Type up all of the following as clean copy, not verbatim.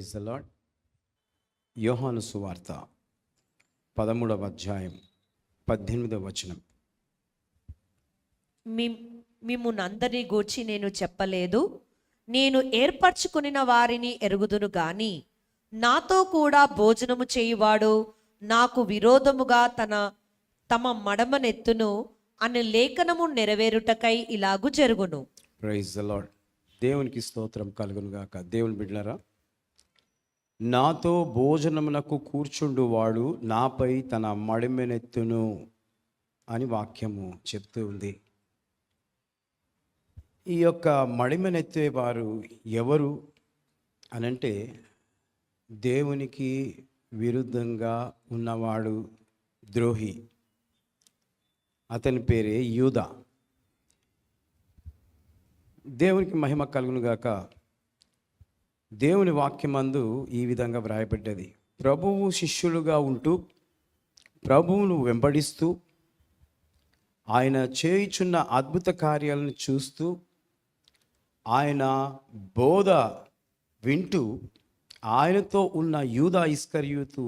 Praise the lord. యోహాను సువార్త 13వ అధ్యాయం 18వ వచనం. మిమ్మునందరినీ గూర్చి నేను చెప్పలేదు, నేను ఏర్పరచుకునిన వారిని ఎరుగుదును గాని నాతో కూడా భోజనము చేయువాడు నాకు విరోధముగా తమ మడమనెత్తును అనే లేఖనము నెరవేరుటకై ఇలాగు జరుగును. Praise the Lord. దేవునికి స్తోత్రం కలుగును గాక. దేవుని బిడ్డలారా, నాతో భోజనమునకు కూర్చుండు వాడు నాపై తన మడిమెనెత్తును అని వాక్యము చెప్తూ ఉంది. ఈ యొక్క మడిమెనెత్తేవారు ఎవరు అనంటే, దేవునికి విరుద్ధంగా ఉన్నవాడు, ద్రోహి. అతని పేరే యూదా. దేవునికి మహిమ కలుగును గాక. దేవుని వాక్యమందు ఈ విధంగా వ్రాయబడ్డది. ప్రభువు శిష్యులుగా ఉంటూ, ప్రభువును వెంబడిస్తూ, ఆయన చేయుచున్న అద్భుత కార్యాలను చూస్తూ, ఆయన బోధ వింటూ, ఆయనతో ఉన్న యూదా ఇస్కరియోతు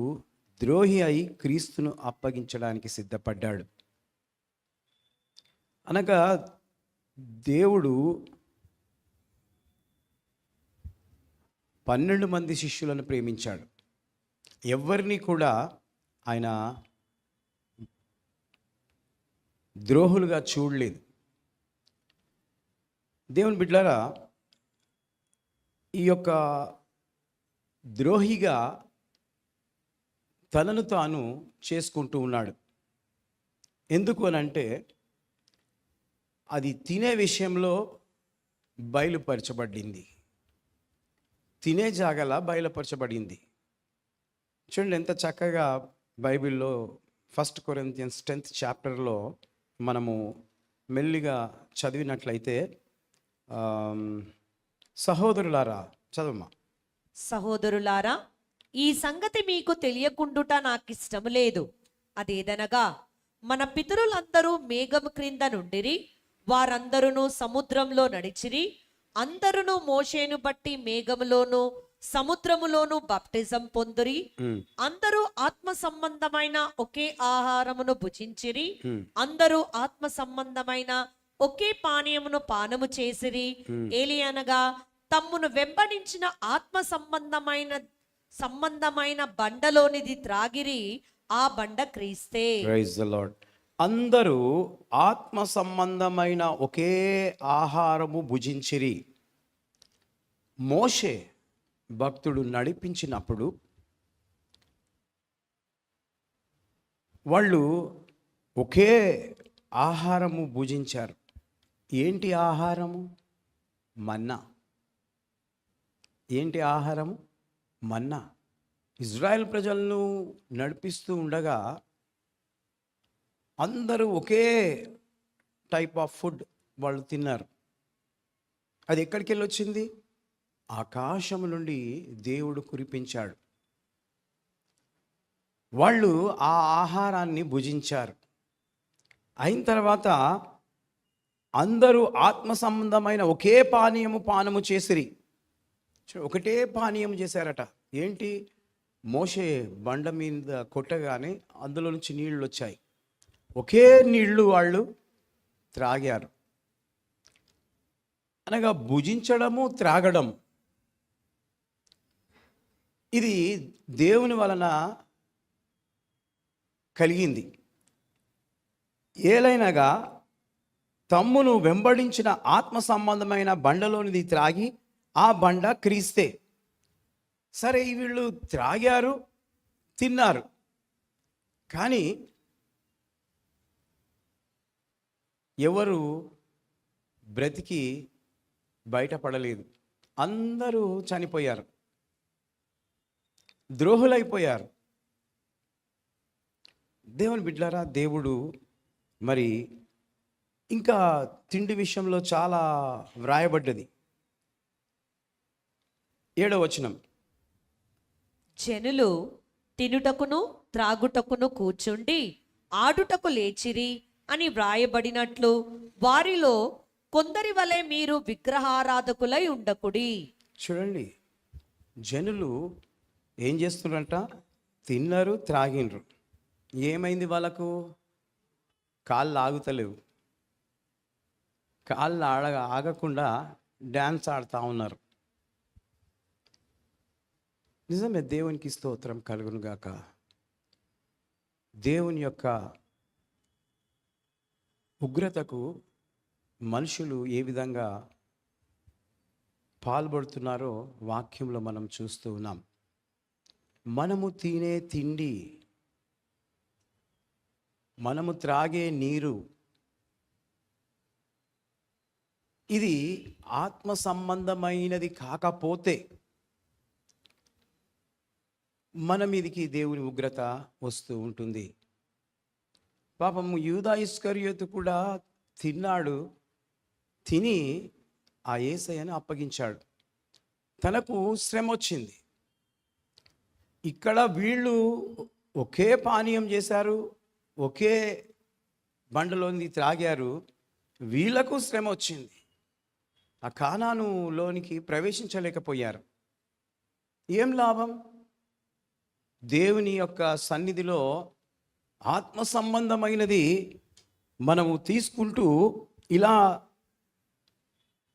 ద్రోహి అయి క్రీస్తును అప్పగించడానికి సిద్ధపడ్డాడు. అనగా దేవుడు 12 మంది శిష్యులను ప్రేమించాడు. ఎవరిని కూడా ఆయన ద్రోహులుగా చూడలేదు. దేవుని బిడ్డలారా, ఈ యొక్క ద్రోహిగా తనను తాను చేసుకుంటూ ఉన్నాడు. ఎందుకు అనంటే, అది తినే విషయంలో బయలుపరచబడింది, తినే జాగలా బయలుపరచబడింది. చూడండి ఎంత చక్కగా బైబిల్లో 1 కొరింథియన్స్ 10th చాప్టర్లో మనము మెల్లిగా చదివినట్లయితే, సహోదరులారా, చదవమ్మా. సహోదరులారా, ఈ సంగతి మీకు తెలియకుండుట నాకు ఇష్టము లేదు. అదేదనగా, మన పితరులందరూ మేఘము క్రింద నుండిరి, వారందరూ సముద్రంలో నడిచిరి, అందరూ మోషేను బట్టి మేఘములోను సముద్రములోను బాప్టిజం పొందిరి, అందరూ ఆత్మ సంబంధమైన ఒకే ఆహారమును భుజించిరి, అందరూ ఆత్మ సంబంధమైన ఒకే పానీయమును పానము చేసిరి. ఏలియనగా తమ్మును వెంబడించిన ఆత్మ సంబంధమైన బండలోనిది త్రాగిరి, ఆ బండ క్రీస్తే. Praise the Lord. అందరూ ఆత్మ సంబంధమైన ఒకే ఆహారము భుజించిరి. మోషే భక్తుడు నడిపించినప్పుడు వాళ్ళు ఒకే ఆహారము భుజించారు. ఏంటి ఆహారము? మన్నా. ఏంటి ఆహారము? మన్నా. ఇజ్రాయెల్ ప్రజలను నడిపిస్తూ ఉండగా అందరూ ఒకే టైప్ ఆఫ్ ఫుడ్ వాళ్ళు తిన్నారు. అది ఎక్కడికి వెళ్ళి వచ్చింది? ఆకాశం నుండి దేవుడు కురిపించాడు. వాళ్ళు ఆ ఆహారాన్ని భుజించారు. అయిన తర్వాత అందరూ ఆత్మ సంబంధమైన ఒకే పానము చేసిరి. ఒకటే పానీయం చేశారట. ఏంటి? మోషే బండ మీద కొట్టగానే అందులో నుంచి నీళ్ళు వచ్చాయి. ఒకే నీళ్లు వాళ్ళు త్రాగారు. అనగా భుజించడము, త్రాగడం, ఇది దేవుని వలన కలిగింది. ఏలైనగా తమ్మును వెంబడించిన ఆత్మ సంబంధమైన బండలోనిది త్రాగి, ఆ బండ క్రీస్తే. సరే, వీళ్ళు త్రాగారు, తిన్నారు, కానీ ఎవరు బ్రతికి బయటపడలేదు. అందరూ చనిపోయారు, ద్రోహులైపోయారు. దేవుని బిడ్డలారా, దేవుడు మరి ఇంకా తిండి విషయంలో చాలా వ్రాయబడ్డది. 7వ వచనం. జనులు తినుటకును త్రాగుటకును కూర్చుండి ఆడుటకు లేచిరి అని వ్రాయబడినట్లు వారిలో కొందరి వలె మీరు విగ్రహారాధకులై ఉండకుడి. చూడండి, జనులు ఏం చేస్తున్నారంట? తిన్నారు, త్రాగిండ్రు. ఏమైంది వాళ్ళకు? కాళ్ళు ఆగుతలేవు. కాళ్ళు ఆగకుండా డ్యాన్స్ ఆడుతూ ఉన్నారు. నిజమే, దేవునికి స్తోత్రం కలుగును గాక. దేవుని యొక్క ఉగ్రతకు మనుషులు ఏ విధంగా పాల్పడుతున్నారో వాక్యంలో మనం చూస్తూ ఉన్నాం. మనము తినే తిండి, మనము త్రాగే నీరు, ఇది ఆత్మ సంబంధమైనది కాకపోతే మన మీదికి దేవుని ఉగ్రత వస్తూ ఉంటుంది. పాపము యూదా ఇస్కరియోతు కూడా తిన్నాడు, తిని ఆ యేసయ్యను అప్పగించాడు. తనకు శ్రమ వచ్చింది. ఇక్కడ వీళ్ళు ఒకే పానీయం చేశారు, ఒకే బండలోని త్రాగారు, వీళ్ళకు శ్రమ వచ్చింది. ఆ కానానులోనికి ప్రవేశించలేకపోయారు. ఏం లాభం? దేవుని యొక్క సన్నిధిలో ఆత్మ సంబంధమైనది మనము తీసుకుంటూ ఇలా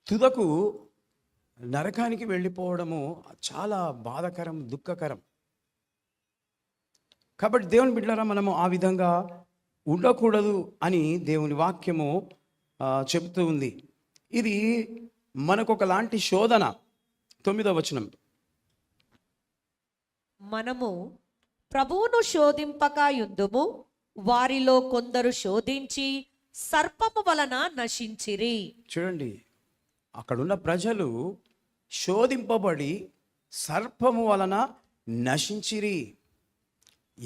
తుదకు నరకానికి వెళ్ళిపోవడము చాలా బాధాకరం, దుఃఖకరం. కాబట్టి దేవుని బిడ్డలారా, మనము ఆ విధంగా ఉండకూడదు అని దేవుని వాక్యము చెబుతూ ఉంది. ఇది మనకొకలాంటి శోధన. 9వ వచనం, మనము ప్రభువును శోధింపక యుందుము, వారిలో కొందరు శోధించి సర్పము వలన నశించిరి. చూడండి, అక్కడున్న ప్రజలు శోధింపబడి సర్పము వలన నశించిరి.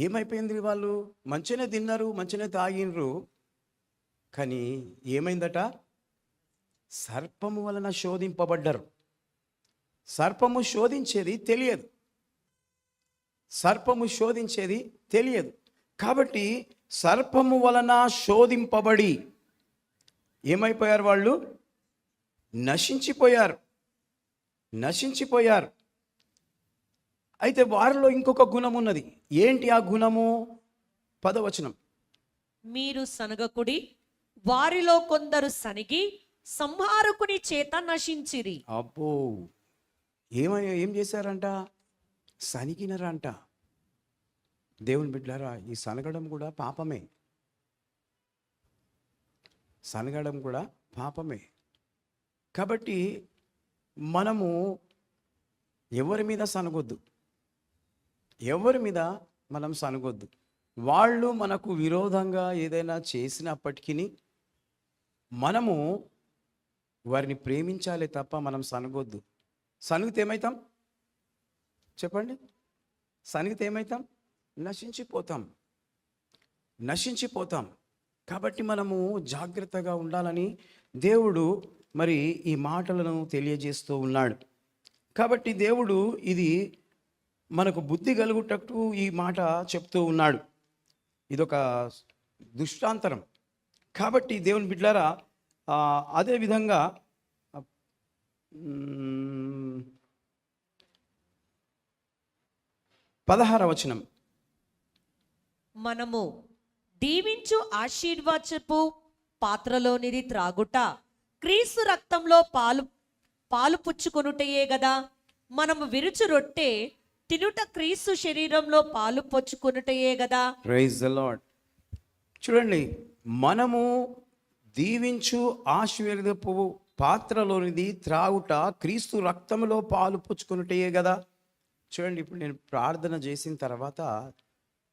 ఏమైపోయింది? వాళ్ళు మంచిగానే తిన్నారు, మంచిగానే తాగినరు, కానీ ఏమైందట? సర్పము వలన శోధింపబడ్డారు. సర్పము శోధించేది తెలియదు. సర్పము శోధించేది తెలియదు. కాబట్టి సర్పము వలన శోధింపబడి ఏమైపోయారు? వాళ్ళు నశించిపోయారు. అయితే వారిలో ఇంకొక గుణం ఉన్నది. ఏంటి ఆ గుణము? 10వ వచనం, మీరు సనగకుడి, వారిలో కొందరు సనిగి సంహారకుని చేత నశించిరి. అబ్బో, ఏం చేశారంట? సనిగినరంట. దేవుని బిడ్డలారా, ఈ సనగడం కూడా పాపమే. సనగడం కూడా పాపమే. కాబట్టి మనము ఎవరి మీద సనగొద్దు. ఎవరి మీద మనం సనగొద్దు. వాళ్ళు మనకు విరోధంగా ఏదైనా చేసినప్పటికీ మనము వారిని ప్రేమించాలి తప్ప మనం సనగొద్దు. సనిగితే ఏమవుతాం? చెప్పండి, సనిగితే ఏమవుతాం? నశించిపోతాం. కాబట్టి మనము జాగ్రత్తగా ఉండాలని దేవుడు మరి ఈ మాటలను తెలియజేస్తూ ఉన్నాడు. కాబట్టి దేవుడు ఇది మనకు బుద్ధి కలుగుటట్టు ఈ మాట చెప్తూ ఉన్నాడు. ఇదొక దృష్టాంతరం. కాబట్టి దేవుని బిడ్డలారా, అదేవిధంగా 16వ వచనం, మనము దీవించు ఆశీర్వాదపు పాత్రలోనిది త్రాగుట క్రీస్తు రక్తంలో పాలు పుచ్చుకొనుటయే గదా. మనము విరుచు రొట్టె తినుట క్రీస్తు శరీరంలో పాలు పుచ్చుకొనుటయే గదా. Praise the Lord. చూడండి, మనము దీవించు ఆశీర్వాదపు పాత్రలోనిది త్రాగుట క్రీస్తు రక్తంలో పాలు పుచ్చుకొనుటయే కదా. చూడండి, ఇప్పుడు నేను ప్రార్థన చేసిన తర్వాత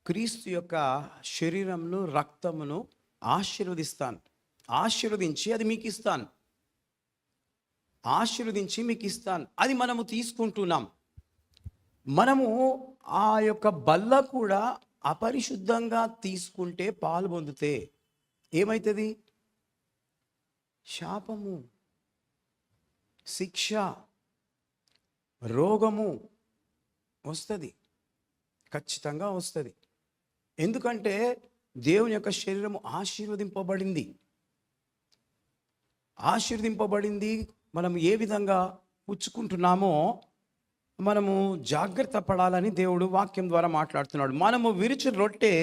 క్రీస్తు యొక్క శరీరమును, రక్తమును ఆశీర్వదిస్తాను. ఆశీర్వదించి అది మీకు ఇస్తాను. అది మనము తీసుకుంటున్నాం. మనము ఆ యొక్క బల్ల కూడా అపరిశుద్ధంగా తీసుకుంటే, పాలు పొందితే ఏమవుతుంది? శాపము, శిక్ష, రోగము వస్తుంది. ఖచ్చితంగా వస్తుంది. ఎందుకంటే దేవుని యొక్క శరీరము ఆశీర్వదింపబడింది. మనం ఏ విధంగా పుచ్చుకుంటున్నామో మనము జాగ్రత్త పడాలని దేవుడు వాక్యం ద్వారా మాట్లాడుతున్నాడు. మనము విరిచి రొట్టె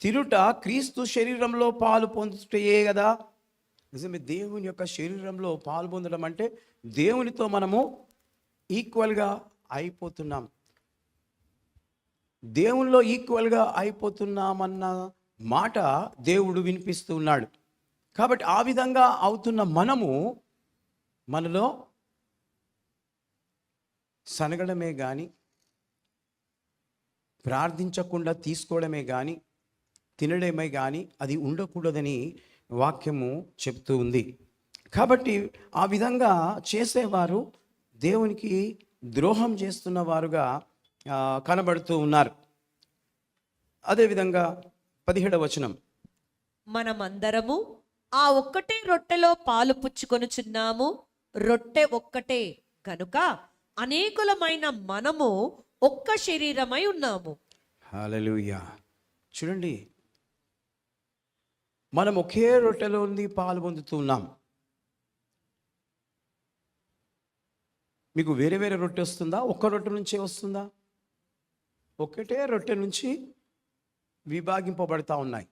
తినుట క్రీస్తు శరీరంలో పాలు పొందుటయే కదా. నిజమే, దేవుని యొక్క శరీరంలో పాలు పొందడం అంటే దేవునితో మనము ఈక్వల్గా అయిపోతున్నాం, దేవునిలో ఈక్వల్గా అయిపోతున్నామన్న మాట దేవుడు వినిపిస్తూ ఉన్నాడు. కాబట్టి ఆ విధంగా అవుతున్న మనలో సనగడమే కానీ, ప్రార్థించకుండా తీసుకోవడమే కానీ, తినడమే కానీ అది ఉండకూడదని వాక్యము చెప్తూ ఉంది. కాబట్టి ఆ విధంగా చేసేవారు దేవునికి ద్రోహం చేస్తున్న వారుగా కనబడుతూ ఉన్నారు. అదేవిధంగా 17వ వచనం, మనమందరము ఆ ఒక్కటే రొట్టెలో పాలు పుచ్చుకొనుచున్నాము, రొట్టె ఒక్కటే కనుక అనేకులమైన మనము ఒక్క శరీరమై ఉన్నాము. హల్లెలూయా. చూడండి, మనం ఒకే రొట్టెలో పాలు పొందుతూ ఉన్నాం. మీకు వేరే వేరే రొట్టె వస్తుందా? ఒక్క రొట్టె నుంచే వస్తుందా? ఒకటే రొట్టె నుంచి విభాగింపబడతా ఉన్నాయి,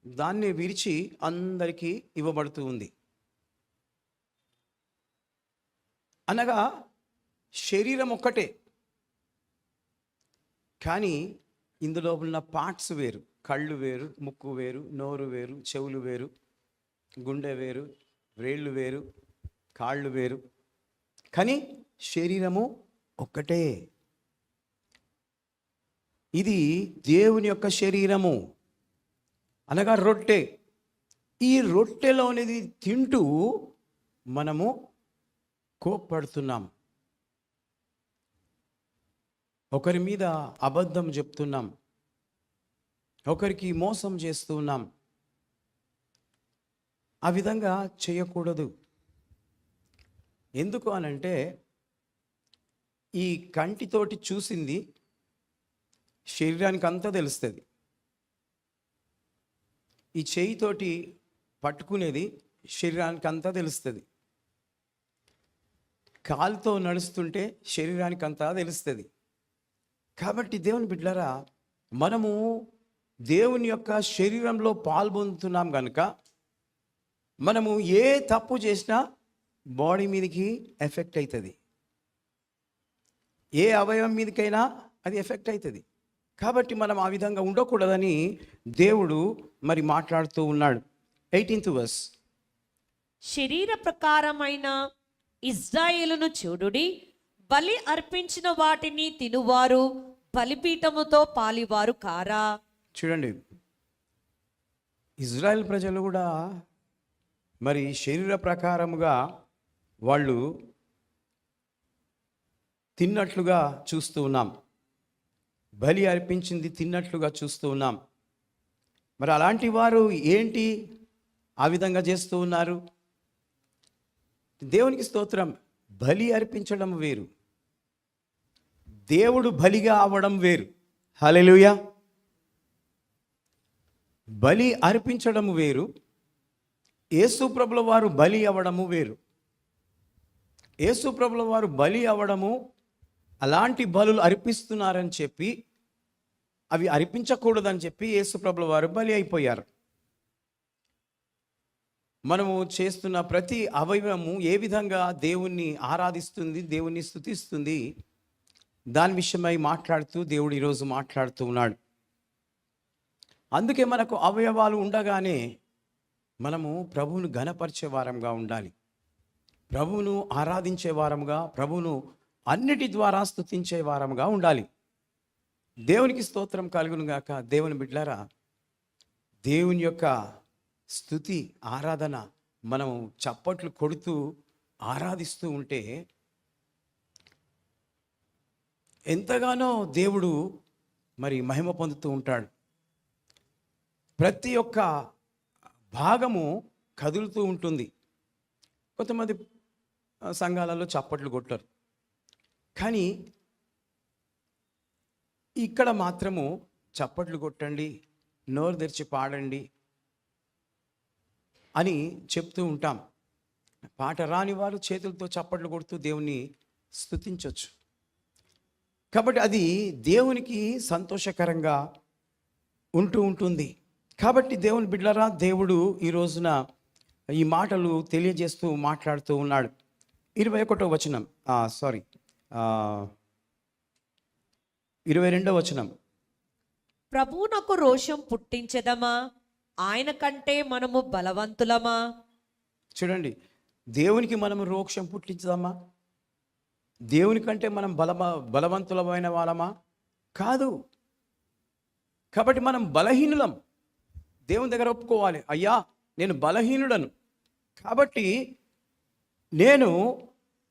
దాన్ని విరిచి అందరికీ ఇవ్వబడుతూ ఉంది. అనగా శరీరం ఒక్కటే, కానీ ఇందులో ఉన్న పార్ట్స్ వేరు. కళ్ళు వేరు, ముక్కు వేరు, నోరు వేరు, చెవులు వేరు, గుండె వేరు, వేళ్ళు వేరు, కాళ్ళు వేరు, కానీ శరీరము ఒక్కటే. ఇది దేవుని యొక్క శరీరము అనగా రొట్టె. ఈ రొట్టెలోనిది తింటూ మనము కోప్పడుతున్నాం, ఒకరి మీద అబద్ధం చెప్తున్నాం, ఒకరికి మోసం చేస్తూ ఉన్నాం. ఆ విధంగా చేయకూడదు. ఎందుకు అనంటే, ఈ కంటితోటి చూసింది శరీరానికి అంతా తెలుస్తుంది, ఈ చేయితోటి పట్టుకునేది శరీరానికి అంతా తెలుస్తుంది, కాలుతో నడుస్తుంటే శరీరానికి అంతా తెలుస్తుంది. కాబట్టి దేవుని బిడ్డలారా, మనము దేవుని యొక్క శరీరంలో పాల్పొందుతున్నాం కనుక మనము ఏ తప్పు చేసినా బాడీ మీదకి ఎఫెక్ట్ అవుతుంది, ఏ అవయవం మీదకైనా అది ఎఫెక్ట్ అవుతుంది. కాబట్టి మనం ఆ విధంగా ఉండకూడదని దేవుడు మరి మాట్లాడుతూ ఉన్నాడు. 18th verse, శరీర ప్రకారమైన ఇజ్రాయేలును చూడుడి, బలి అర్పించిన వాటిని తినువారు బలిపీఠముతో పాలివారు కారా. చూడండి, ఇజ్రాయెల్ ప్రజలు కూడా మరి శరీర ప్రకారముగా వాళ్ళు తిన్నట్లుగా చూస్తూ ఉన్నాం, బలి అర్పించింది తిన్నట్లుగా చూస్తూ ఉన్నాం. మరి అలాంటి వారు ఏంటి ఆ విధంగా చేస్తూ ఉన్నారు? దేవునికి స్తోత్రం. బలి అర్పించడం వేరు, దేవుడు బలిగా అవ్వడం వేరు. హల్లెలూయా. బలి అర్పించడం వేరు, యేసు ప్రభుల వారు బలి అవ్వడము వేరు. యేసు ప్రభుల వారు బలి అవ్వడము, అలాంటి బలులు అర్పిస్తున్నారని చెప్పి అవి అర్పించకూడదని చెప్పి యేసు ప్రభుల వారు బలి అయిపోయారు. మనము చేస్తున్న ప్రతి అవయవము ఏ విధంగా దేవుణ్ణి ఆరాధిస్తుంది, దేవుణ్ణి స్తుతిస్తుంది, దాని విషయమై మాట్లాడుతూ దేవుడు ఈరోజు మాట్లాడుతూ ఉన్నాడు. అందుకే మనకు అవయవాలు ఉండగానే మనము ప్రభువును ఘనపరిచే వారంగా ఉండాలి, ప్రభువును ఆరాధించే వారంగా, ప్రభువును అన్నిటి ద్వారా స్తుతించే వారంగా ఉండాలి. దేవునికి స్తోత్రం కలుగును గాక. దేవుని బిడ్డలారా, దేవుని యొక్క స్తుతి ఆరాధన మనం చప్పట్లు కొడుతూ ఆరాధిస్తూ ఉంటే ఎంతగానో దేవుడు మరి మహిమ పొందుతూ ఉంటాడు. ప్రతి ఒక్క భాగము కదులుతూ ఉంటుంది. కొంతమంది సంఘాలలో చప్పట్లు కొట్టరు, కానీ ఇక్కడ మాత్రము చప్పట్లు కొట్టండి, నోరు తెరిచి పాడండి అని చెప్తూ ఉంటాం. పాట రాని వారు చేతులతో చప్పట్లు కొడుతూ దేవుణ్ణి స్తుతించవచ్చు. కాబట్టి అది దేవునికి సంతోషకరంగా ఉంటుంది. కాబట్టి దేవుని బిడ్డలారా, దేవుడు ఈ రోజున ఈ మాటలు తెలియజేస్తూ మాట్లాడుతూ ఉన్నాడు. 21వ వచనం, 22వ వచనం. ప్రభువునకు రోషం పుట్టించెదమా, ఆయన కంటే మనము బలవంతులమా? చూడండి, దేవునికి మనము రోక్షం పుట్టించదమ్మా? దేవుని కంటే మనం బలవంతులమైన వాళ్ళమా? కాదు. కాబట్టి మనం బలహీనులం. దేవుని దగ్గర ఒప్పుకోవాలి, అయ్యా నేను బలహీనుడను, కాబట్టి నేను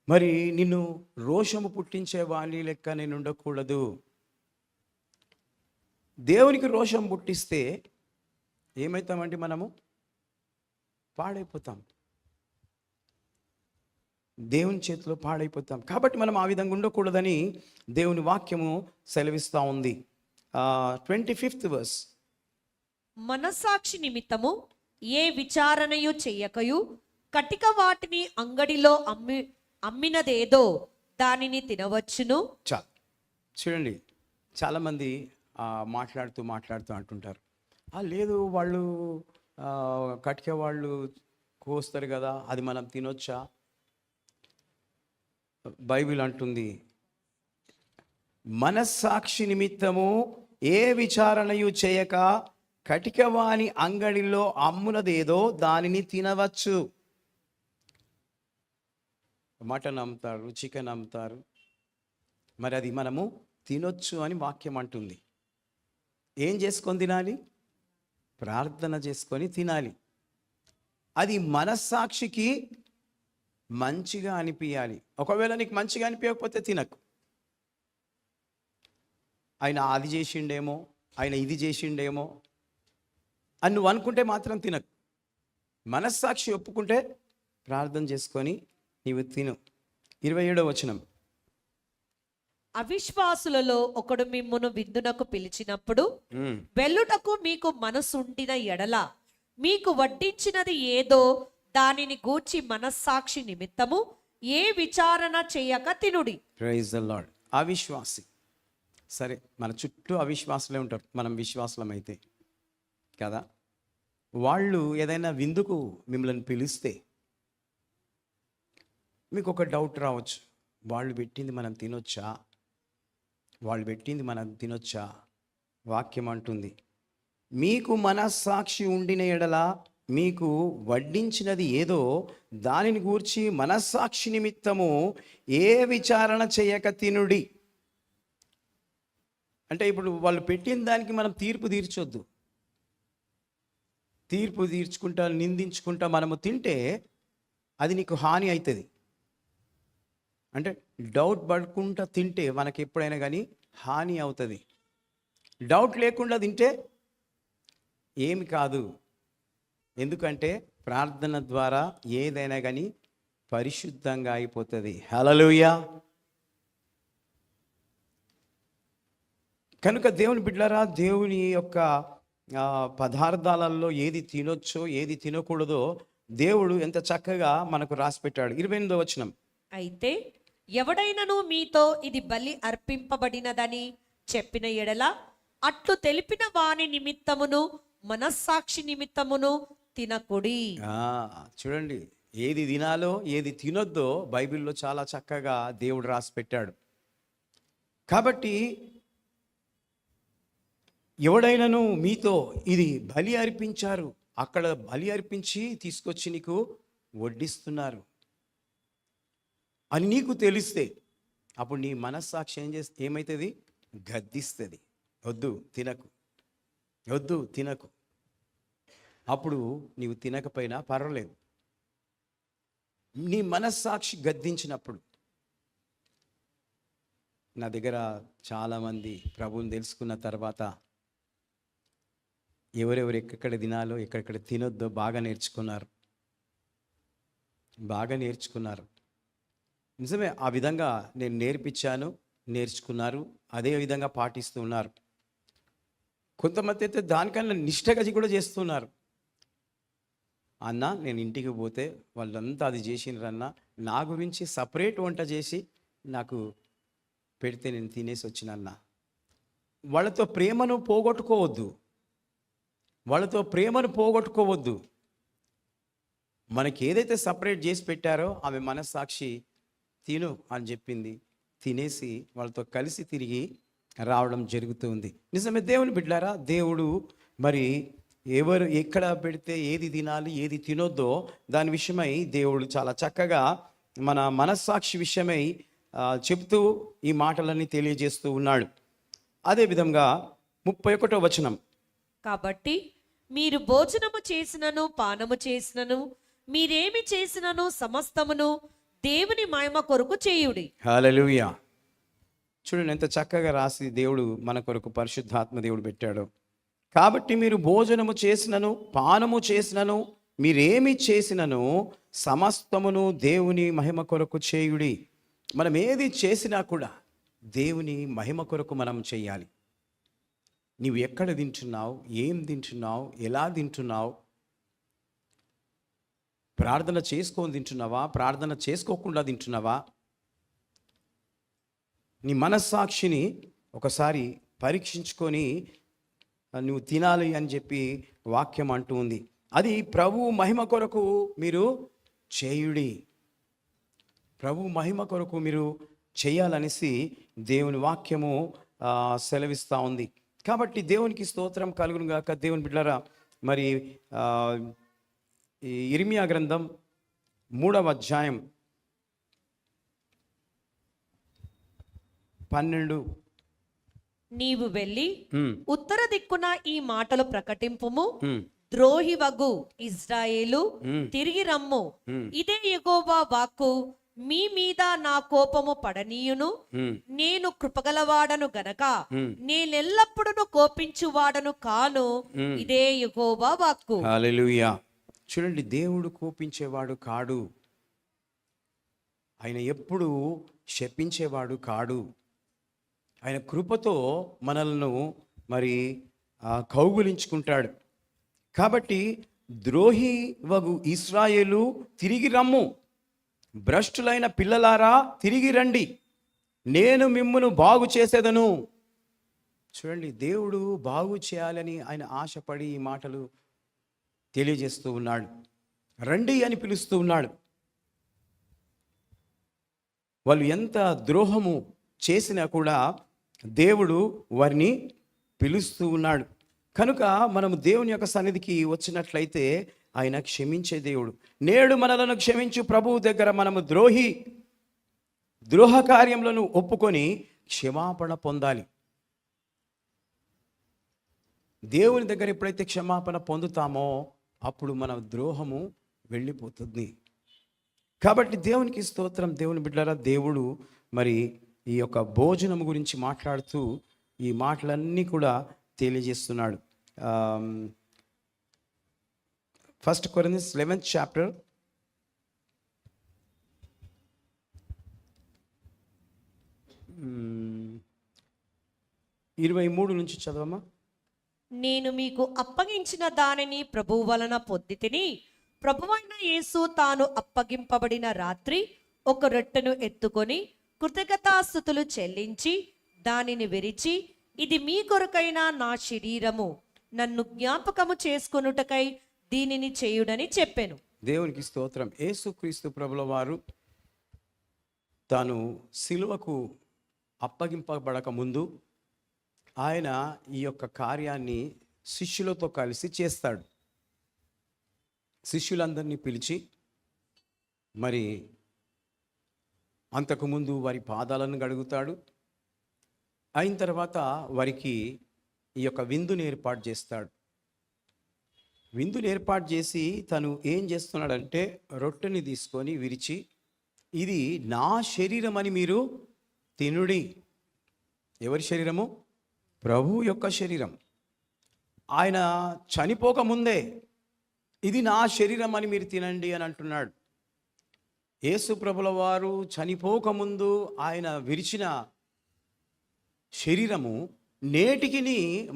మరి నిన్ను రోషము పుట్టించే వాణి లెక్క నేను ఉండకూడదు. దేవునికి రోషం పుట్టిస్తే ఏమవుతామండి? మనము పాడైపోతాం, దేవుని చేతిలో పాడైపోతాం. కాబట్టి మనం ఆ విధంగా ఉండకూడదని దేవుని వాక్యము సెలవిస్తూ ఉంది. 25th verse. మనస్సాక్షి నిమిత్తము ఏ విచారణయు చెయ్యకయు కటిక వాటిని అంగడిలో అమ్మినదేదో దానిని తినవచ్చును. చూడండి, చాలామంది మాట్లాడుతూ అంటుంటారు, లేదు వాళ్ళు కటిక వాళ్ళు కోస్తారు కదా, అది మనం తినొచ్చా? బైబిల్ అంటుంది, మనస్సాక్షి నిమిత్తము ఏ విచారణయు చేయక కటికవాని అంగడిలో అమ్మునదేదో దానిని తినవచ్చు. మటన్ అమ్ముతారు, చికెన్ అమ్ముతారు, మరి అది మనము తినొచ్చు అని వాక్యం అంటుంది. ఏం చేసుకొని తినాలి? ప్రార్థన చేసుకొని తినాలి. అది మనస్సాక్షికి మంచిగా అనిపించాలి. ఒకవేళ నీకు మంచిగా అనిపించకపోతే తినకు. ఆయన అది చేసిండేమో, ఆయన ఇది చేసిండేమో అని నువ్వు అనుకుంటే మాత్రం తినకు. మనస్సాక్షి ఒప్పుకుంటే ప్రార్థన చేసుకొని నీవు తిను. 27వ వచనం. అవిశ్వాసులలో ఒకడు మిమ్మును విందునకు పిలిచినప్పుడు వెళ్ళుటకు మీకు మనసుండిన ఎడల మీకు వడ్డించినది ఏదో దానిని గూర్చి మనస్సాక్షి నిమిత్తము ఏ విచారణ చేయక తినుడి. Praise the Lord. అవిశ్వాసి, సరే మన చుట్టూ అవిశ్వాసులే ఉంటారు, మనం విశ్వాసులమైతే కదా. వాళ్ళు ఏదైనా విందుకు మిమ్మల్ని పిలిస్తే మీకు ఒక డౌట్ రావచ్చు, వాళ్ళు పెట్టింది మనం తినొచ్చా? వాక్యం అంటుంది, మీకు మనస్సాక్షి ఉండిన ఎడల మీకు వడ్డించినది ఏదో దానిని గూర్చి మనస్సాక్షి నిమిత్తము ఏ విచారణ చేయక తినుడి. అంటే ఇప్పుడు వాళ్ళు పెట్టిన దానికి మనం తీర్పు తీర్చొద్దు. తీర్పు తీర్చుకుంటా, నిందించుకుంటా మనము తింటే అది నీకు హాని అవుతుంది. అంటే డౌట్ పడుకుంటా తింటే మనకి ఎప్పుడైనా కానీ హాని అవుతుంది. డౌట్ లేకుండా తింటే ఏమి కాదు. ఎందుకంటే ప్రార్థన ద్వారా ఏదైనా కానీ పరిశుద్ధంగా అయిపోతుంది. హల్లెలూయా. కనుక దేవుని బిడ్డలారా, దేవుని యొక్క పదార్థాలలో ఏది తినొచ్చో ఏది తినకూడదో దేవుడు ఎంత చక్కగా మనకు రాసిపెట్టాడు. 28వ వచనం. అయితే ఎవడైనను మీతో ఇది బలి అర్పింపబడినదని చెప్పిన ఎడల అట్లు తెలిపిన వాని నిమిత్తమును మనస్సాక్షి నిమిత్తమును తినకుడి. చూడండి, ఏది తినాలో ఏది తినొద్దో బైబిల్లో చాలా చక్కగా దేవుడు రాసి పెట్టాడు. కాబట్టి ఎవడైనాను మీతో ఇది బలి అర్పించారు, అక్కడ బలి అర్పించి తీసుకొచ్చి నీకు వడ్డిస్తున్నారు అని నీకు తెలిస్తే అప్పుడు నీ మనస్సాక్షి ఏమవుతుంది? గద్దిస్తుంది, వద్దు తినకు. అప్పుడు నీవు తినకపోయినా పర్వాలేదు. నీ మనస్సాక్షి గద్దించినప్పుడు, నా దగ్గర చాలామంది ప్రభువుని తెలుసుకున్న తర్వాత ఎవరెవరు ఎక్కడ తినాలో ఎక్కడెక్కడ తినొద్దో బాగా నేర్చుకున్నారు. నిజమే, ఆ విధంగా నేను నేర్చుకున్నారు, అదే విధంగా పాటిస్తూ ఉన్నారు. కొంతమంది అయితే దానికన్నా నిష్టగా కూడా చేస్తున్నారు. అన్న నేను ఇంటికి పోతే వాళ్ళంతా అది చేసినారన్న, నా గురించి సపరేట్ వంట చేసి నాకు పెడితే నేను తినేసి వచ్చినన్నా. వాళ్ళతో ప్రేమను పోగొట్టుకోవద్దు. వాళ్ళతో ప్రేమను పోగొట్టుకోవద్దు. మనకి ఏదైతే సపరేట్ చేసి పెట్టారో ఆమె మనస్సాక్షి తిను అని చెప్పింది. తినేసి వాళ్ళతో కలిసి తిరిగి రావడం జరుగుతుంది. నిజమే దేవుని బిడ్డలారా, దేవుడు మరి ఎవరు ఎక్కడ పెడితే ఏది తినాలి ఏది తినొద్దో దాని విషయమై దేవుడు చాలా చక్కగా మన మనస్సాక్షి విషయమై చెబుతూ ఈ మాటలన్నీ తెలియజేస్తూ ఉన్నాడు. అదేవిధంగా 31వ వచనం, కాబట్టి మీరు భోజనము చేసినను పానము చేసినను మీరేమి చేసినను సమస్తమును దేవుని మహిమ కొరకు చేయుడి. హల్లెలూయా. చూడండి ఎంత చక్కగా రాసి దేవుడు మన కొరకు పరిశుద్ధాత్మ దేవుడు పెట్టాడు. కాబట్టి మీరు భోజనము చేసినను పానము చేసినను మీరేమి చేసినను సమస్తమును దేవుని మహిమ కొరకు చేయుడి. మనం ఏది చేసినా కూడా దేవుని మహిమ కొరకు మనం చేయాలి. నీవు ఎక్కడ తింటున్నావు, ఏం తింటున్నావు, ఎలా తింటున్నావు, ప్రార్థన చేసుకొని తింటున్నావా, ప్రార్థన చేసుకోకుండా తింటున్నావా? నీ మనస్సాక్షిని ఒకసారి పరీక్షించుకొని నువ్వు తినాలి అని చెప్పి వాక్యం అంటూ ఉంది. అది ప్రభు మహిమ కొరకు మీరు చేయుడి. ప్రభు మహిమ కొరకు మీరు చేయాలనేసి దేవుని వాక్యము సెలవిస్తూ ఉంది. కాబట్టి దేవునికి స్తోత్రం కలుగును గాక. దేవుని బిడ్డలారా, మరి ఈ ఇర్మియా గ్రంథం 3వ అధ్యాయం 12. నీవు వెళ్ళి ఉత్తర దిక్కున ఈ మాటలు ప్రకటింపుము, ద్రోహివగు ఇజ్రాయేలు తిరిగి రమ్ము, ఇదే యెహోవా వాక్కు, మీ మీద నా కోపము పడనీయును, నేను కృపగలవాడను గనక నేనెల్లప్పుడూ కోపించువాడను కాను, ఇదే యెహోవా వాక్కు. హల్లెలూయా. చూడండి, దేవుడు కోపించేవాడు కాడు. ఆయన ఎప్పుడు శపించేవాడు కాడు. ఆయన కృపతో మనల్ని మరి కౌగులించుకుంటాడు. కాబట్టి ద్రోహి వగు ఇశ్రాయేలు తిరిగి రమ్ము, భ్రష్టులైన పిల్లలారా తిరిగి రండి, నేను మిమ్మును బాగు చేసేదను. చూడండి, దేవుడు బాగు చేయాలని ఆయన ఆశపడి ఈ మాటలు తెలియజేస్తూ ఉన్నాడు. రండి అని పిలుస్తూ ఉన్నాడు. వాళ్ళు ఎంత ద్రోహము చేసినా కూడా దేవుడు వారిని పిలుస్తూ ఉన్నాడు. కనుక మనము దేవుని యొక్క సన్నిధికి వచ్చినట్లయితే ఆయన క్షమించే దేవుడు. నేడు మనలను క్షమించు ప్రభువు దగ్గర మనము ద్రోహ కార్యములను ఒప్పుకొని క్షమాపణ పొందాలి. దేవుని దగ్గర ఎప్పుడైతే క్షమాపణ పొందుతామో అప్పుడు మన ద్రోహము వెళ్ళిపోతుంది. కాబట్టి దేవునికి స్తోత్రం. దేవుని బిడ్డలారా, దేవుడు మరి ఈ యొక్క భోజనం గురించి మాట్లాడుతూ ఈ మాటలన్నీ కూడా తెలియజేస్తున్నాడు. 1 Corinthians 11th chapter 23 నుంచి చదవమ్మా. నేను మీకు అప్పగించిన దానిని ప్రభువు వలన పొందితిని. ప్రభువైన యేసు తాను అప్పగింపబడిన రాత్రి ఒక రొట్టెను ఎత్తుకొని కృతజ్ఞతాస్తుతులు చెల్లించి దానిని విరిచి, ఇది మీ కొరకైన నా శరీరము, నన్ను జ్ఞాపకము చేసుకొనుటకై దీనిని చేయుడని చెప్పెను. దేవునికి స్తోత్రం. యేసుక్రీస్తు ప్రభుల వారు తాను సిలువకు అప్పగింపబడక ముందు ఆయన ఈ యొక్క కార్యాన్ని శిష్యులతో కలిసి చేస్తాడు. శిష్యులందరినీ పిలిచి మరి అంతకుముందు వారి పాదాలను గడుగుతాడు. అయిన తర్వాత వారికి ఈ యొక్క విందుని ఏర్పాటు చేస్తాడు. విందుని ఏర్పాటు చేసి తను ఏం చేస్తున్నాడంటే రొట్టెని తీసుకొని విరిచి, ఇది నా శరీరం అని మీరు తినుడి. ఎవరి శరీరము? ప్రభు యొక్క శరీరం. ఆయన చనిపోకముందే ఇది నా శరీరం అని మీరు తినండి అని అంటున్నాడు. యేసు ప్రభుల వారు చనిపోకముందు ఆయన విరిచిన శరీరము నేటికి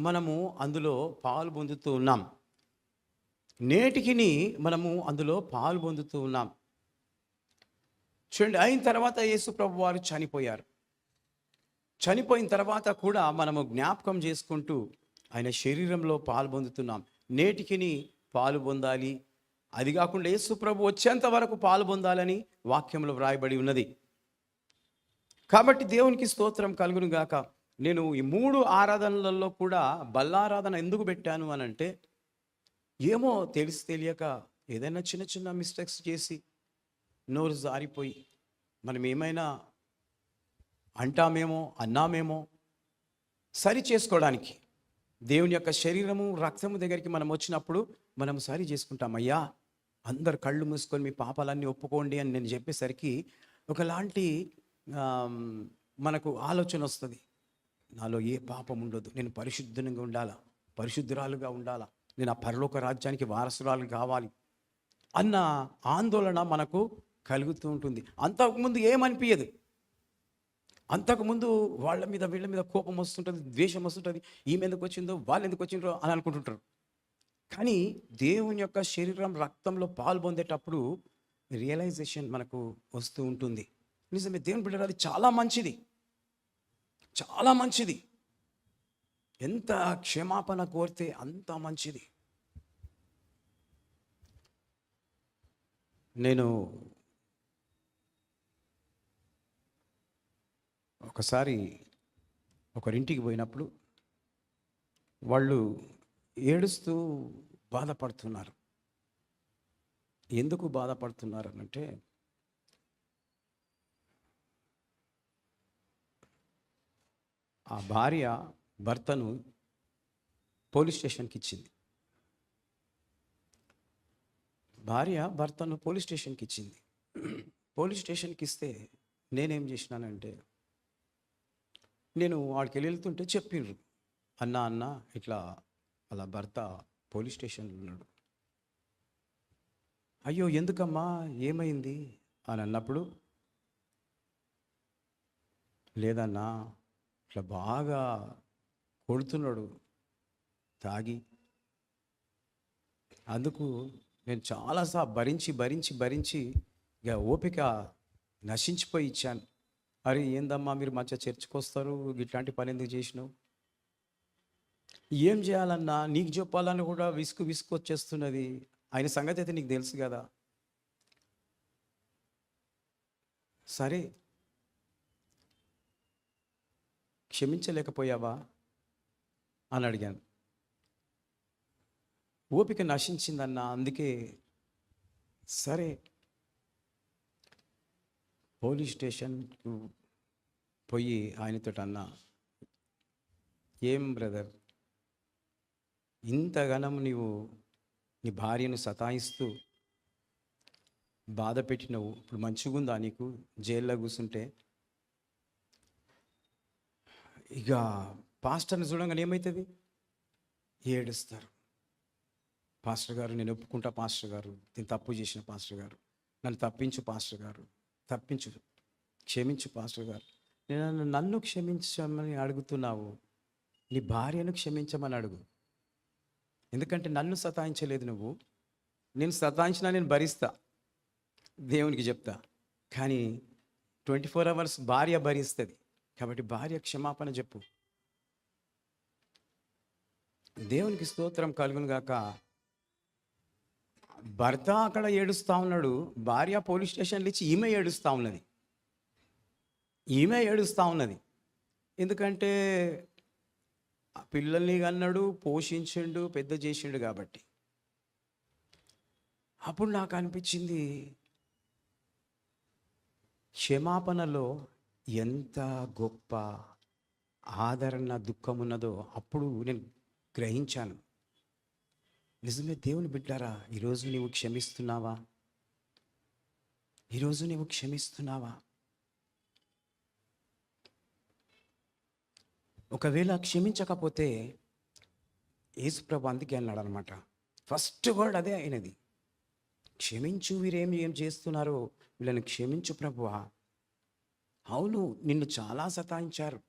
మనము అందులో పాలు పొందుతూ ఉన్నాం. నేటికి మనము అందులో పాలు పొందుతూ ఉన్నాం. చూడండి, అయిన తర్వాత యేసు ప్రభు వారు చనిపోయారు. చనిపోయిన తర్వాత కూడా మనము జ్ఞాపకం చేసుకుంటూ ఆయన శరీరంలో పాలు పొందుతున్నాం. నేటికిని పాలు పొందాలి, అది కాకుండా యేసు ప్రభు వచ్చేంత వరకు పాలు పొందాలని వాక్యంలో వ్రాయబడి ఉన్నది. కాబట్టి దేవునికి స్తోత్రం కలుగును గాక. నేను ఈ 3 ఆరాధనలలో కూడా బల్లారాధన ఎందుకు పెట్టాను అని అంటే, ఏమో తెలిసి తెలియక ఏదైనా చిన్న చిన్న మిస్టేక్స్ చేసి నోరు జారిపోయి మనం ఏమైనా అంటామేమో అన్నామేమో సరి చేసుకోవడానికి దేవుని యొక్క శరీరము రక్తము దగ్గరికి మనం వచ్చినప్పుడు మనం సరి చేసుకుంటాం. అయ్యా అందరు కళ్ళు మూసుకొని మీ పాపాలన్నీ ఒప్పుకోండి అని నేను చెప్పేసరికి ఒకలాంటి మనకు ఆలోచన వస్తుంది. నాలో ఏ పాపం ఉండదు, నేను పరిశుద్ధంగా ఉండాలా, పరిశుద్ధురాలుగా ఉండాలా, నేను ఆ పరలోక రాజ్యానికి వారసురాలు కావాలి అన్న ఆందోళన మనకు కలుగుతూ ఉంటుంది. అంతకుముందు ఏమనిపించదు. అంతకుముందు వాళ్ళ మీద వీళ్ళ మీద కోపం వస్తుంటుంది, ద్వేషం వస్తుంటుంది, ఈమె ఎందుకు వచ్చిందో వాళ్ళు ఎందుకు వచ్చిందో అని అనుకుంటుంటారు. కానీ దేవుని యొక్క శరీరం రక్తంలో పాలు పొందేటప్పుడు రియలైజేషన్ మనకు వస్తూ ఉంటుంది. నిజమే, దేవుని బిడ్డలు, అది చాలా మంచిది, చాలా మంచిది. ఎంత క్షమాపణ కోరితే అంత మంచిది. నేను ఒకసారి ఒకరింటికి పోయినప్పుడు వాళ్ళు ఏడుస్తూ బాధపడుతున్నారు. ఎందుకు బాధపడుతున్నారు అంటే, ఆ భార్య భర్తను పోలీస్ స్టేషన్కి ఇచ్చింది. భార్య భర్తను పోలీస్ స్టేషన్కి ఇచ్చింది. పోలీస్ స్టేషన్కి ఇస్తే నేనేం చేసినానంటే, నేను వాడికి వెళ్తుంటే చెప్పిండ్రు, అన్న ఇట్లా అలా భర్త పోలీస్ స్టేషన్లో ఉన్నాడు. అయ్యో ఎందుకమ్మా ఏమైంది అని అన్నప్పుడు, లేదన్నా ఇట్లా బాగా కొడుతున్నాడు తాగి, అందుకు నేను చాలాసార్లు భరించి ఇక ఓపిక నశించిపోయి ఇచ్చాను. అరే ఏందమ్మా మీరు మంచిగా చర్చికి వస్తారు, ఇట్లాంటి పని ఎందుకు చేసినావు? ఏం చేయాలన్నా నీకు చెప్పాలని కూడా విసుగు వచ్చేస్తున్నది. ఆయన సంగతి అయితే నీకు తెలుసు కదా. సరే క్షమించలేకపోయావా అని అడిగాను. ఓపిక నశించిందన్న, అందుకే సరే పోలీస్ స్టేషన్కు పోయి ఆయనతో అన్నా, ఏం బ్రదర్ ఇంతగానం నీవు నీ భార్యను సతాయిస్తూ బాధ పెట్టినవు, ఇప్పుడు మంచిగుందా నీకు జైల్లో కూర్చుంటే? ఇక పాస్టర్ని చూడంగానే ఏమవుతుంది, ఏడుస్తారు. పాస్టర్ గారు నేను ఒప్పుకుంటా, పాస్టర్ గారు నేను తప్పు చేసిన, పాస్టర్ గారు నన్ను తప్పించు, పాస్టర్ గారు తప్పించు, క్షమించు పాస్టర్ గారు. నేను నన్ను క్షమించమని అడుగుతున్నావు, నీ భార్యను క్షమించమని అడుగు. ఎందుకంటే నన్ను సతాయించలేదు నువ్వు, నేను సతాయించినా నేను భరిస్తా, దేవునికి చెప్తా. కానీ 24 hours భార్య భరిస్తుంది. కాబట్టి భార్య క్షమాపణ చెప్పు. దేవునికి స్తోత్రం కలుగును గాక. భర్త అక్కడ ఏడుస్తూ ఉన్నాడు, భార్య పోలీస్ స్టేషన్లో ఇచ్చి ఈమె ఏడుస్తూ ఉన్నది. ఎందుకంటే ఆ పిల్లల్ని కన్నాడు, పోషించిండు, పెద్ద చేసిండు కాబట్టి. అప్పుడు నాకు అనిపించింది, క్షమాపణలో ఎంత గొప్ప ఆదరణ దుఃఖం ఉన్నదో అప్పుడు నేను గ్రహించాను. నిజమే దేవుని బిడ్డారా, ఈరోజు నీవు క్షమిస్తున్నావా? ఈరోజు నీవు క్షమిస్తున్నావా? ఒకవేళ క్షమించకపోతే యేసుప్రభు అందుకే అన్నాడు అనమాట, ఫస్ట్ వర్డ్ అదే అయినది, క్షమించు, ఏం చేస్తున్నారో వీళ్ళని క్షమించు ప్రభువా. అవును నిన్ను చాలా సతాయించారు,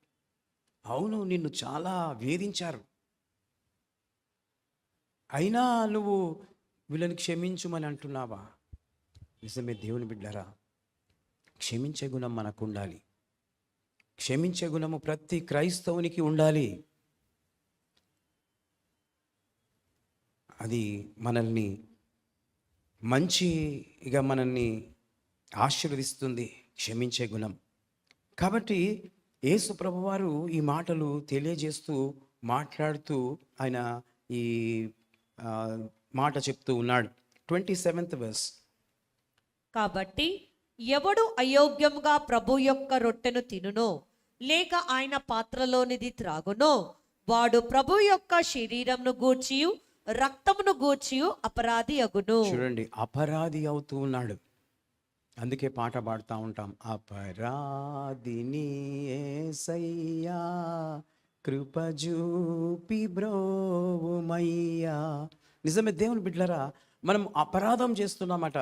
అవును నిన్ను చాలా వేధించారు, అయినా నువ్వు వీళ్ళని క్షమించుమని అంటున్నావా? నిజమే దేవుని బిడ్డరా, క్షమించే గుణం మనకు ఉండాలి. క్షమించే గుణము ప్రతి క్రైస్తవునికి ఉండాలి. అది మనల్ని మంచిగా మనల్ని ఆశీర్వదిస్తుంది, క్షమించే గుణం. కాబట్టి యేసు ప్రభువారు ఈ మాటలు తెలియజేస్తూ మాట్లాడుతూ ఆయన ఈ ఆ, మాట చెప్తూ ఉన్నాడు. 27th verse. కాబట్టి ఎవడు అయోగ్యంగా ప్రభు యొక్క రొట్టెను తినునో లేక ఆయన పాత్రలోనిది త్రాగునో వాడు ప్రభు యొక్క శరీరంను గూర్చియు రక్తమును గూర్చియు అపరాధి అగును. చూడండి, అపరాధి అవుతూ ఉన్నాడు. అందుకే పాట పాడుతూ ఉంటాం, అపరాధిని యేసయ్యా కృపజూపి బ్రోవుమయ్యా. నిజమే దేవుని బిడ్డలారా, మనం అపరాధం చేస్తున్నామట.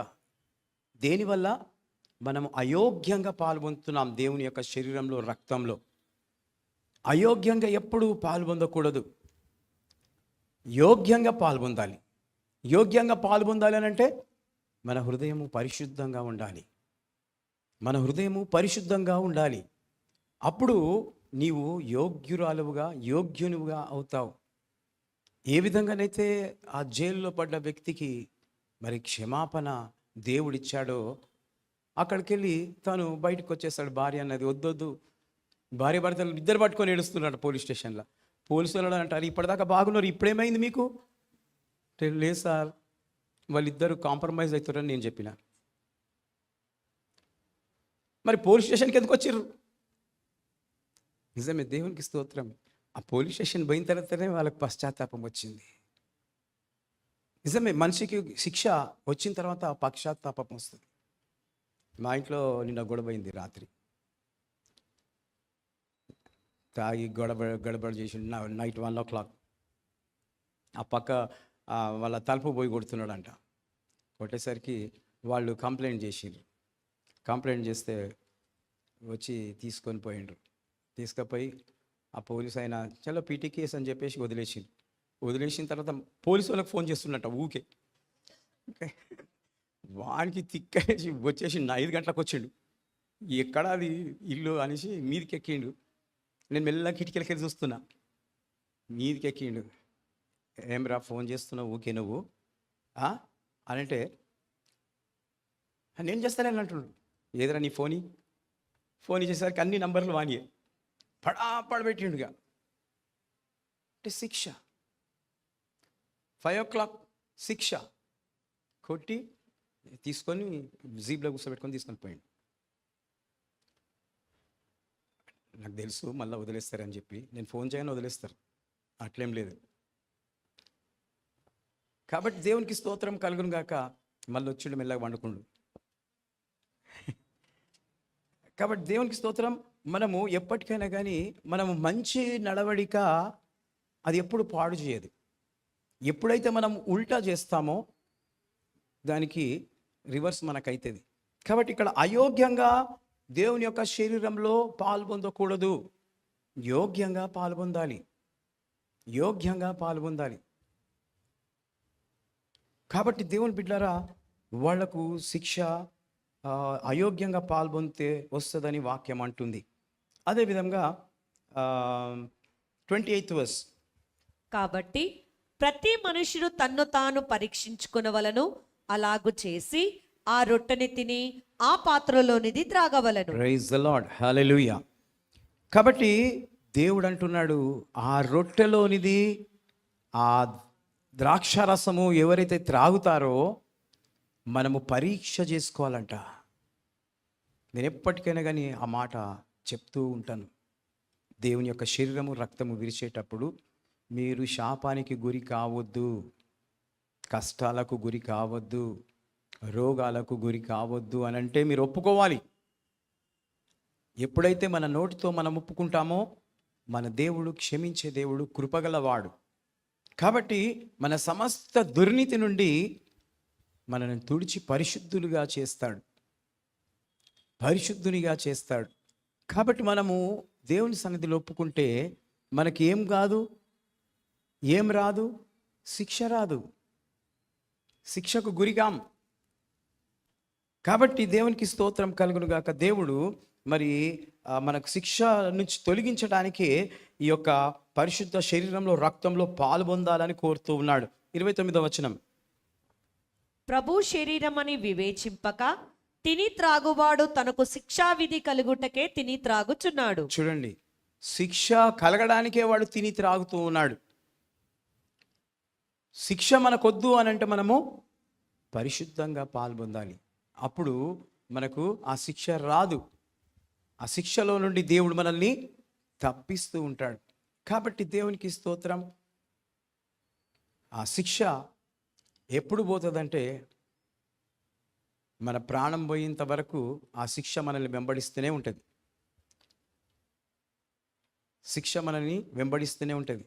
దేనివల్ల? మనం అయోగ్యంగా పాల్గొంటున్నాం దేవుని యొక్క శరీరంలో, రక్తంలో. అయోగ్యంగా ఎప్పుడూ పాల్పొందకూడదు, యోగ్యంగా పాల్పొందాలి. యోగ్యంగా పాల్పొందాలి అని అంటే మన హృదయము పరిశుద్ధంగా ఉండాలి. మన హృదయము పరిశుద్ధంగా ఉండాలి. అప్పుడు నీవు యోగ్యురాలువుగా, యోగ్యునివుగా అవుతావు. ఏ విధంగానైతే ఆ జైల్లో పడ్డ వ్యక్తికి మరి క్షమాపణ దేవుడిచ్చాడో, అక్కడికి వెళ్ళి తను బయటకు వచ్చేస్తాడు. భార్య అన్నది వద్దొద్దు, భార్య భర్తలు ఇద్దరు పట్టుకొని ఏడుస్తున్నాడు పోలీస్ స్టేషన్లో. పోలీసులు అంటారు, ఇప్పటిదాకా బాగున్నారు, ఇప్పుడేమైంది మీకు? లేదు సార్, వాళ్ళిద్దరూ కాంప్రమైజ్ అవుతారని నేను చెప్పిన. మరి పోలీస్ స్టేషన్కి ఎందుకు వచ్చిర్రు? నిజమే, దేవునికి స్తోత్రం. ఆ పోలీస్ స్టేషన్ పోయిన తర్వాతనే వాళ్ళకి పశ్చాత్తాపం వచ్చింది. నిజమే, మనిషికి శిక్ష వచ్చిన తర్వాత పశ్చాత్తాపం వస్తుంది. మా ఇంట్లో నిన్న గొడవైంది. రాత్రి తాగి గడబడ చేసి నైట్ 1 o'clock ఆ పక్క వాళ్ళ తలుపు పోయి కొడుతున్నాడంట. కొట్టేసరికి వాళ్ళు కంప్లైంట్ చేసిండ్రు. కంప్లైంట్ చేస్తే వచ్చి తీసుకొని పోయిండ్రు. తీసుకుపోయి ఆ పోలీస్ ఆయన చలో పీటీ కేసు అని చెప్పేసి వదిలేసిండు. వదిలేసిన తర్వాత పోలీసు వాళ్ళకి ఫోన్ చేస్తున్నట్ట ఊకే. వానికి తిక్కేసి వచ్చేసి 5 గంటలకు వచ్చిండు. ఎక్కడ అది ఇల్లు అనేసి మీదికి ఎక్కిండు. నేను మెల్లగా కిటికీలకి వెళ్ళి చూస్తున్నా, మీదికి ఎక్కిండు. ఏమ్రా ఫోన్ చేస్తున్నావు ఊకే నువ్వు అని అంటే, నేను చేస్తానని అంటున్నాడు. ఏదరా నీ ఫోన్ ఇచ్చేసరికి అన్ని నంబర్లు వానియే. పడబెట్టిండుగా. అంటే శిక్ష 5 o'clock శిక్ష కొట్టి తీసుకొని జీప్లో కూర్చోబెట్టుకొని తీసుకొని పోయిండు. నాకు తెలుసు మళ్ళీ వదిలేస్తారని చెప్పి, నేను ఫోన్ చేయని వదిలేస్తారు, అట్లేం లేదు. కాబట్టి దేవునికి స్తోత్రం కలుగును గాక. మళ్ళీ వచ్చిండు మెల్లగా వండుకుండు. కాబట్టి దేవునికి స్తోత్రం. మనము ఎప్పటికైనా కానీ మనము మంచి నడవడిక అది ఎప్పుడు పాడు చేయదు. ఎప్పుడైతే మనం ఉల్టా చేస్తామో దానికి రివర్స్ మనకైతుంది. కాబట్టి ఇక్కడ అయోగ్యంగా దేవుని యొక్క శరీరంలో పాల్పొందకూడదు, యోగ్యంగా పాల్పొందాలి, యోగ్యంగా పాల్పొందాలి. కాబట్టి దేవుని బిడ్డలారా, వాళ్లకు శిక్ష అయోగ్యంగా పాల్పొందితే వస్తుందని వాక్యం అంటుంది. అదేవిధంగా 28th verse. కాబట్టి ప్రతి మనుషుడు తన్ను తాను పరీక్షించుకొనవలెను, అలాగు చేసి ఆ రొట్టెని తిని ఆ పాత్రలోనిది త్రాగవలెను. ప్రైజ్ ది లార్డ్, హల్లెలూయా. కాబట్టి దేవుడు అంటున్నాడు, ఆ రొట్టెలోనిది, ఆ ద్రాక్షారసము ఎవరైతే త్రాగుతారో మనము పరీక్ష చేసుకోవాలంట. నేను ఎప్పటికైనా కానీ ఆ మాట చెప్తూ ఉంటాను. దేవుని యొక్క శరీరము, రక్తము విరిచేటప్పుడు మీరు శాపానికి గురి కావద్దు, కష్టాలకు గురి కావద్దు, రోగాలకు గురి కావద్దు అని అంటే మీరు ఒప్పుకోవాలి. ఎప్పుడైతే మన నోటితో మనం ఒప్పుకుంటామో మన దేవుడు క్షమించే దేవుడు, కృపగలవాడు. కాబట్టి మన సమస్త దుర్నీతి నుండి మనల్ని తుడిచి పరిశుద్ధులుగా చేస్తాడు, పరిశుద్ధునిగా చేస్తాడు. కాబట్టి మనము దేవుని సన్నిధిలో ఒప్పుకుంటే మనకి ఏం కాదు, ఏం రాదు, శిక్ష రాదు, శిక్షకు గురిగాం. కాబట్టి దేవునికి స్తోత్రం కలుగును గాక. దేవుడు మరి మనకు శిక్ష నుంచి తొలగించడానికి ఈ యొక్క పరిశుద్ధ శరీరంలో రక్తంలో పాలు పొందాలని కోరుతూ ఉన్నాడు. 29వ వచనం. ప్రభు శరీరమని వివేచింపక తిని త్రాగువాడు తనకు శిక్షావిధి కలుగుటకే తిని త్రాగుచున్నాడు. చూడండి, శిక్ష కలగడానికే వాడు తిని త్రాగుతూ ఉన్నాడు. శిక్ష మనకొద్దు అని అంటే మనము పరిశుద్ధంగా పాల్పొందాలి. అప్పుడు మనకు ఆ శిక్ష రాదు. ఆ శిక్షలో నుండి దేవుడు మనల్ని తప్పిస్తూ ఉంటాడు. కాబట్టి దేవునికి స్తోత్రం. ఆ శిక్ష ఎప్పుడు పోతుందంటే మన ప్రాణం పోయేంత వరకు ఆ శిక్ష మనల్ని వెంబడిస్తూనే ఉంటుంది. శిక్ష మనల్ని వెంబడిస్తూనే ఉంటుంది.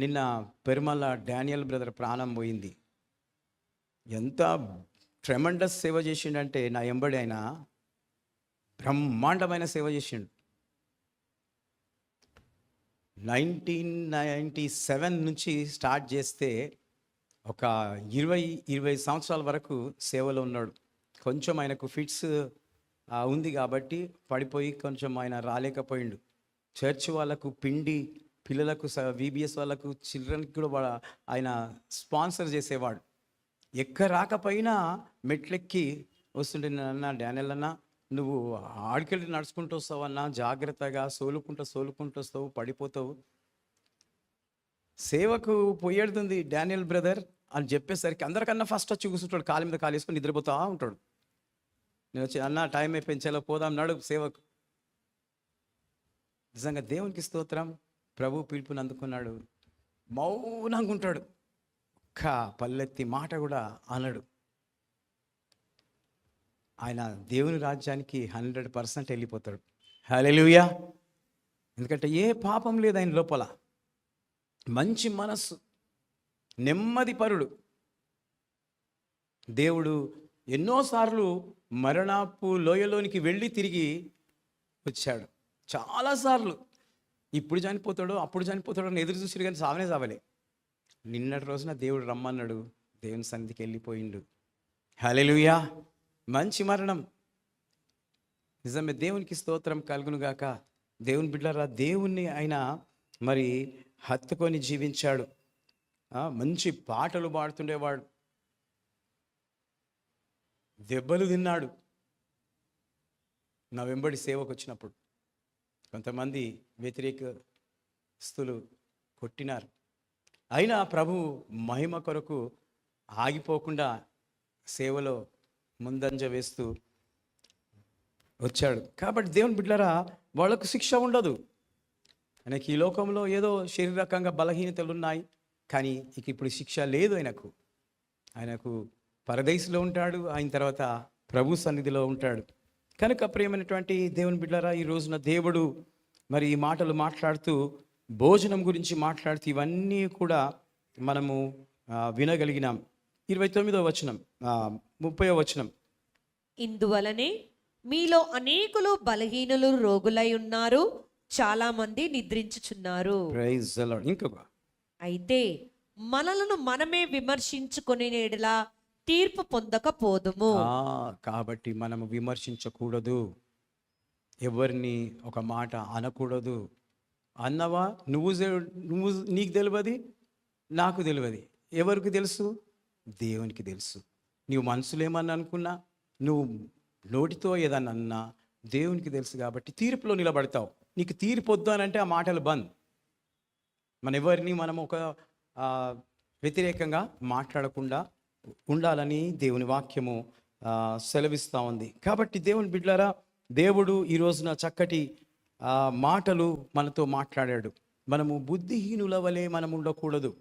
నిన్న పెరుమల డానియల్ బ్రదర్ ప్రాణం పోయింది. ఎంత ట్రెమండస్ సేవ చేసిండంటే నా ఎంబడి ఆయన బ్రహ్మాండమైన సేవ చేసిండు. 1997 నుంచి స్టార్ట్ చేస్తే ఒక 20 సంవత్సరాల వరకు సేవలో ఉన్నాడు. కొంచెం ఆయనకు ఫిట్స్ ఉంది కాబట్టి పడిపోయి కొంచెం ఆయన రాలేకపోయిండు. చర్చ్ వాళ్ళకు పిండి, పిల్లలకు VBS వాళ్ళకు చిల్డ్రన్కి కూడా ఆయన స్పాన్సర్ చేసేవాడు. రాకపోయినా మెట్లెక్కి వస్తుంటే, అన్న డానియల్ అన్న నువ్వు ఆడికెళ్ళి నడుచుకుంటూ వస్తావన్నా, జాగ్రత్తగా సోలుకుంటూ వస్తావు, పడిపోతావు, సేవకు పోయేడుతుంది డానియల్ బ్రదర్ అని చెప్పేసరికి అందరికన్నా ఫస్ట్ వచ్చి కూర్చుంటాడు, కాలు మీద కాలు వేసుకొని నిద్రపోతా ఉంటాడు. నేను వచ్చి అన్న టైం అయిపోయించేలా పోదాం నడు సేవకు. నిజంగా దేవునికి స్తోత్రం. ప్రభు పిలుపుని అందుకున్నాడు. మౌనంగా ఉంటాడు, ఒక్క పల్లెత్తి మాట కూడా అనడు. ఆయన దేవుని రాజ్యానికి 100% వెళ్ళిపోతాడు. హల్లెలూయా. ఎందుకంటే ఏ పాపం లేదు ఆయన లోపల. మంచి మనస్సు, నెమ్మది పరుడు. దేవుడు ఎన్నోసార్లు మరణపు లోయలోనికి వెళ్ళి తిరిగి వచ్చాడు. చాలాసార్లు ఇప్పుడు చనిపోతాడో అప్పుడు చనిపోతాడో అని ఎదురు చూసిరు, కానీ సావనే సావలే. నిన్నటి రోజున దేవుడు రమ్మన్నాడు, దేవుని సన్నిధికి వెళ్ళిపోయిండు. హల్లెలూయా. మంచి మరణం. నిజమే, దేవునికి స్తోత్రం కలుగునుగాక. దేవుని బిడ్డలారా, దేవుణ్ణి ఆయన మరి హత్తుకొని జీవించాడు. మంచి పాటలు పాడుతుండేవాడు, దెబ్బలు తిన్నాడు. నా వెంబడి సేవకు వచ్చినప్పుడు కొంతమంది వ్యతిరేకస్తులు కొట్టినారు. అయినా ప్రభు మహిమ కొరకు ఆగిపోకుండా సేవలో ముందంజ వేస్తూ వచ్చాడు. కాబట్టి దేవుని బిడ్డలారా, వాళ్ళకు శిక్ష ఉండదు. ఆయనకి ఈ లోకంలో ఏదో శారీరకంగా బలహీనతలు ఉన్నాయి, కానీ ఇక ఇప్పుడు శిక్ష లేదు. ఆయనకు పరదేశంలో ఉంటాడు, ఆయన తర్వాత ప్రభు సన్నిధిలో ఉంటాడు. కనుక ప్రియమైనటువంటి దేవుని బిడ్డలారా, ఈ రోజున దేవుడు మరి ఈ మాటలు మాట్లాడుతూ, భోజనం గురించి మాట్లాడుతూ ఇవన్నీ కూడా మనము వినగలిగినాం. 29వ వచనం, 30వ వచనం. ఇందువలనే మీలో అనేకులు బలహీనులు, రోగులై ఉన్నారు, చాలా మంది నిద్రించుచున్నారు. Praise the lord. ఇంకొక, అయితే మనలను మనమే విమర్శించుకొనేలా తీర్పు పొందకపోదుము. కాబట్టి మనము విమర్శించకూడదు, ఎవరిని ఒక మాట అనకూడదు. అన్నవా, నువ్వు నీకు తెలియదు, నాకు తెలియదు. ఎవరికి తెలుసు? దేవునికి తెలుసు. నువ్వు మనసులో ఏమన్నా అనుకున్నా, నువ్వు నోటితో ఏదన్నా అన్నా దేవునికి తెలుసు. కాబట్టి తీర్పులో నిలబడతావు. నీకు తీర్పు వద్దు అని అంటే ఆ మాటలు బంద్. ఎవరిని మనం ఒక వ్యతిరేకంగా మాట్లాడకుండా ఉండాలని దేవుని వాక్యము సెలవిస్తూ ఉంది. కాబట్టి దేవుని బిడ్డలారా, దేవుడు ఈ రోజున చక్కటి మాటలు మనతో మాట్లాడాడు. మనము బుద్ధిహీనుల వలె మనం ఉండకూడదు.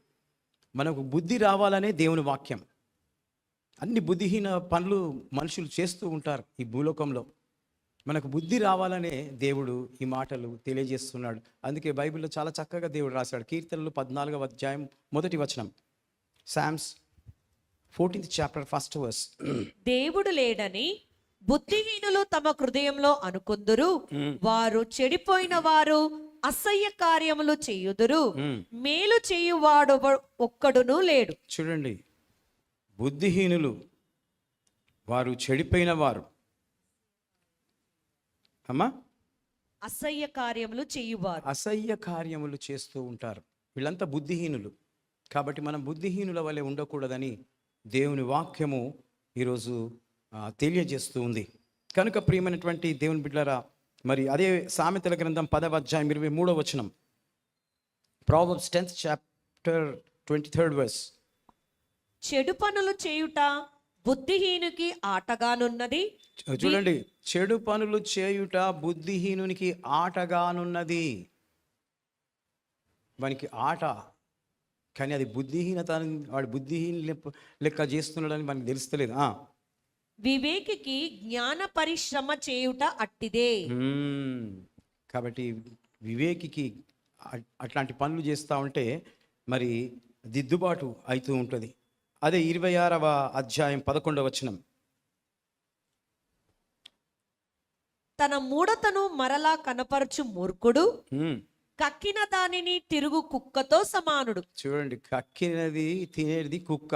మనకు బుద్ధి రావాలనే దేవుని వాక్యం. అన్ని బుద్ధిహీన పనులు మనుషులు చేస్తూ ఉంటారు ఈ భూలోకంలో. మనకు బుద్ధి రావాలనే దేవుడు ఈ మాటలు తెలియజేస్తున్నాడు. అందుకే బైబిల్లో చాలా చక్కగా దేవుడు రాశాడు. కీర్తనలు 14వ అధ్యాయం 1వ వచనం. Psalms 14th chapter 1st verse. దేవుడు లేడని బుద్ధిహీనులు తమ హృదయంలో అనుకుందురు, వారు చెడిపోయిన వారు అసహ్య కార్యములు చేయుదురు, మేలు చేయువాడు ఒక్కడును లేడు. చూడండి, బుద్ధిహీనులు, వారు చెడిపోయిన వారు. అమ్మా, అసహ్య కార్యములు చేయువారు. అసహ్య కార్యములు చేస్తూ ఉంటారు. వీళ్ళంతా బుద్ధిహీనులు. కాబట్టి మనం బుద్ధిహీనుల వలె ఉండకూడదని దేవుని వాక్యము ఈరోజు తెలియజేస్తూ ఉంది. కనుక ప్రియమైనటువంటి దేవుని బిడ్డలారా, మరి అదే సామెతల గ్రంథం 10వ అధ్యాయం 23వ వచనం, Proverbs 10th chapter 23rd verse. చెడు పనులు చేయుట బుద్ధిహీనుకి ఆటగానున్నది. చూడండి, చెడు పనులు చేయుట బుద్ధిహీనునికి ఆటగానున్నది. వానికి ఆట, కానీ అది బుద్ధిహీనత. వాడు బుద్ధిహీన లెక్క చేస్తున్నాడని మనకు తెలుస్తలేదు. వివేకికి జ్ఞాన పరిశ్రమ చేయుట అట్టిదే. కాబట్టి వివేకికి అట్లాంటి పనులు చేస్తూ ఉంటే మరి దిద్దుబాటు అవుతూ ఉంటుంది. అదే 26వ అధ్యాయం 11వ వచనం, తన మూఢతను మరలా కనపరచు మూర్ఖుడు కక్కిన దానిని తిరుగు కుక్కతో సమానుడు. చూడండి, కక్కినది తినేది కుక్క.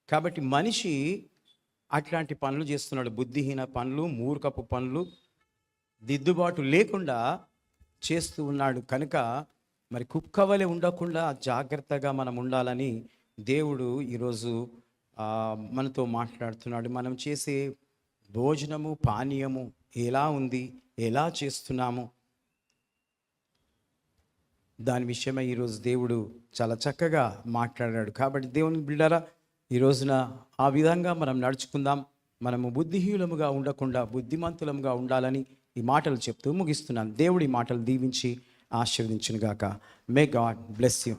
కాబట్టి మనిషి అట్లాంటి పనులు చేస్తున్నాడు. బుద్ధిహీన పనులు, మూర్ఖపు పనులు, దిద్దుబాటు లేకుండా చేస్తూ ఉన్నాడు. కనుక మరి కుక్క వలె ఉండకుండా జాగ్రత్తగా మనం ఉండాలని దేవుడు ఈరోజు మనతో మాట్లాడుతున్నాడు. మనం చేసే భోజనము, పానీయము ఎలా ఉంది, ఎలా చేస్తున్నాము, దాని విషయమై ఈరోజు దేవుడు చాలా చక్కగా మాట్లాడాడు. కాబట్టి దేవుని బిడ్డలారా, ఈ రోజున ఆ విధంగా మనం నడుచుకుందాం. మనము బుద్ధిహీనులముగా ఉండకుండా బుద్ధిమంతులముగా ఉండాలని ఈ మాటలు చెప్తూ ముగిస్తున్నాను. దేవుడి మాటలు దీవించి ఆశీర్వదించును గాక. May God bless you.